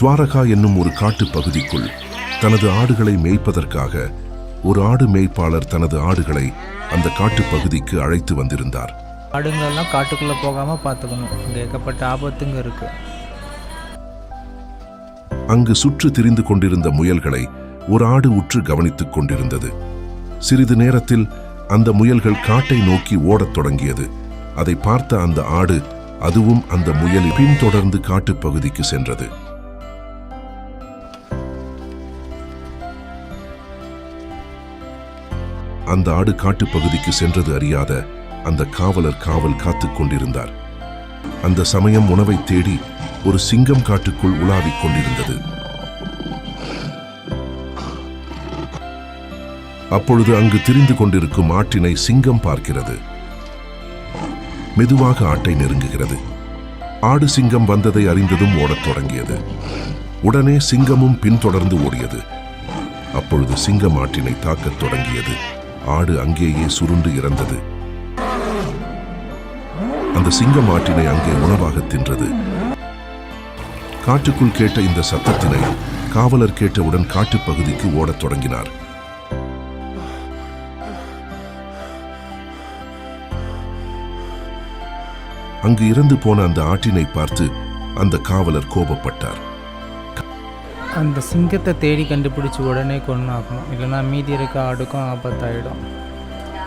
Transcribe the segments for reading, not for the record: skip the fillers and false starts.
துவாரகா என்னும் ஒரு காட்டு பகுதிக்குள் தனது ஆடுகளை மேய்ப்பதற்காக ஒரு ஆடு மேய்ப்பாளர் தனது ஆடுகளை அந்த காட்டு பகுதிக்கு அழைத்து வந்திருந்தார். ஆடுங்களெல்லாம் காட்டுக்குள்ள போகாம பார்த்துக்கணும், ஏகப்பட்ட ஆபத்துங்க இருக்கு. அங்கு சுற்று திரிந்து கொண்டிருந்த முயல்களை ஒரு ஆடு உற்று கவனித்துக் கொண்டிருந்தது. சிறிது நேரத்தில் அந்த முயல்கள் காட்டை நோக்கி ஓடத் தொடங்கியது. அதை பார்த்த அந்த ஆடு அதுவும் அந்த முயலை பின்தொடர்ந்து காட்டுப் பகுதிக்கு சென்றது. அந்த ஆடு காட்டுப் பகுதிக்கு சென்றது அறியாத அந்த காவலர் காவல் காத்துக் கொண்டிருந்தார். அந்த சமயம் உணவை தேடி ஒரு சிங்கம் காட்டுக்குள் உலாவிக் கொண்டிருந்தது. அப்பொழுது அங்கு திரிந்து கொண்டிருக்கும் ஆட்டினை சிங்கம் பார்க்கிறது. மெதுவாக ஆட்டை நெருங்குகிறது. ஆடு சிங்கம் வந்ததை அறிந்ததும் ஓடத் தொடங்கியது. உடனே சிங்கமும் பின்தொடர்ந்து ஓடியது. அப்பொழுது சிங்கம் ஆட்டினை தாக்கத் தொடங்கியது. ஆடு அங்கேயே சுருண்டு இறந்தது. அந்த சிங்கம் ஆட்டினை அங்கே உணவாக தின்றது. காட்டுக்குள் கேட்ட இந்த சத்தத்தினை காவலர் கேட்டவுடன் காட்டுப் பகுதிக்கு ஓடத் தொடங்கினார். அங்கு இறந்து போன அந்த ஆட்டினை பார்த்து அந்த காவலர் கோபப்பட்டார். அந்த சிங்கத்தை தேடி கண்டுபிடிச்சு உடனே கொன்னாகணும், இல்லைன்னா மீதி இருக்க ஆடுக்கும் ஆபத்தாயிடும்.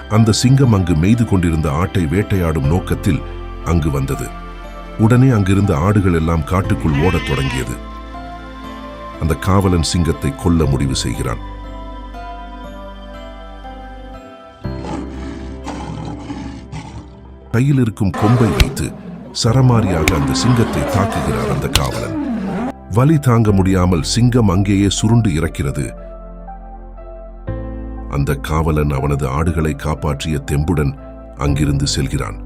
அந்த சிங்கம் அங்கு மெய்து கொண்டிருந்த ஆட்டை வேட்டையாடும் நோக்கத்தில் அங்கு வந்தது. உடனே அங்கிருந்த ஆடுகள் எல்லாம் காட்டுக்குள் ஓடத் தொடங்கியது. அந்த காவலன் சிங்கத்தை கொல்ல முடிவு செய்கிறான். கையில் இருக்கும் கொம்பை வைத்து சரமாரியாக அந்த சிங்கத்தை தாக்குகிறார் அந்த காவலன். வலி தாங்க முடியாமல் சிங்கம் அங்கேயே சுருண்டு இறக்கிறது. அந்த காவலன் அவனது ஆடுகளை காப்பாற்றிய தெம்புடன் அங்கிருந்து செல்கிறான்.